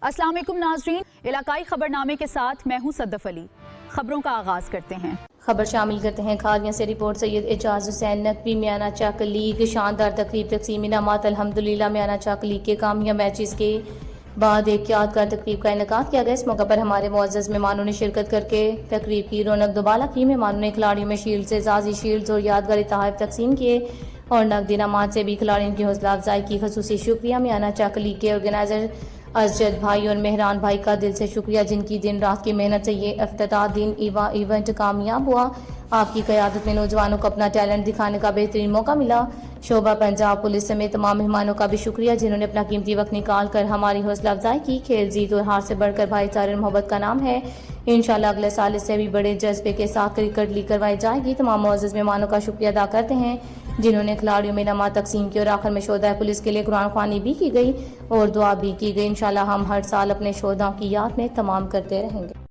अस्सलाम वालेकुम नाजरीन, इलाकाई खबरनामे के साथ मैं हूं सद्दफ अली। खबरों का आगाज करते हैं। खबर शामिल करते हैं खालिया से रिपोर्ट। सैयद एजाज हुसैन नकवी मियाना चक लीग शानदार तकरीब तकसीम इनामात अल्हम्दुलिल्लाह मियाना चक लीग के कामयाब मैचेस के बाद एक यादगार तकरीब का इनेकाद किया गया। इस मौके पर हमारे मुअज़्ज़ज़ मेहमानों ने शिरकत करके तकरीब की रौनक दुबाला की। मेहमानों ने खिलाड़ियों में शील्ड, एजाजी शील्ड और यादगारी तोहफे तकसीम किए और नकद इनामात से भी खिलाड़ियों की हौसला अफजाई की। खसूसी शुक्रिया मियाना चक लीग के ऑर्गेनाइजर अजद भाई और मेहरान भाई का दिल से शुक्रिया, जिनकी दिन रात की मेहनत से ये इफ्तिताह दिन इवेंट कामयाब हुआ। आपकी क़यादत में नौजवानों को अपना टैलेंट दिखाने का बेहतरीन मौका मिला। शोभा पंजाब पुलिस समेत तमाम मेहमानों का भी शुक्रिया, जिन्होंने अपना कीमती वक्त निकाल कर हमारी हौसला अफजाई की। खेल जीत और हार से बढ़कर भाईचारे और मोहब्बत का नाम है। इंशाल्लाह अगले साल इससे भी बड़े जज्बे के साथ क्रिकेट लीग करवाई जाएगी। तमाम मुअज़्ज़ज़ मेहमानों का शुक्रिया अदा करते हैं, जिन्होंने खिलाड़ियों में इनामात तकसीम की और आखिर में शोधा पुलिस के लिए कुरान ख्वानी भी की गई और दुआ भी की गई। इंशाल्लाह हम हर साल अपने शोधा की याद में तमाम करते रहेंगे।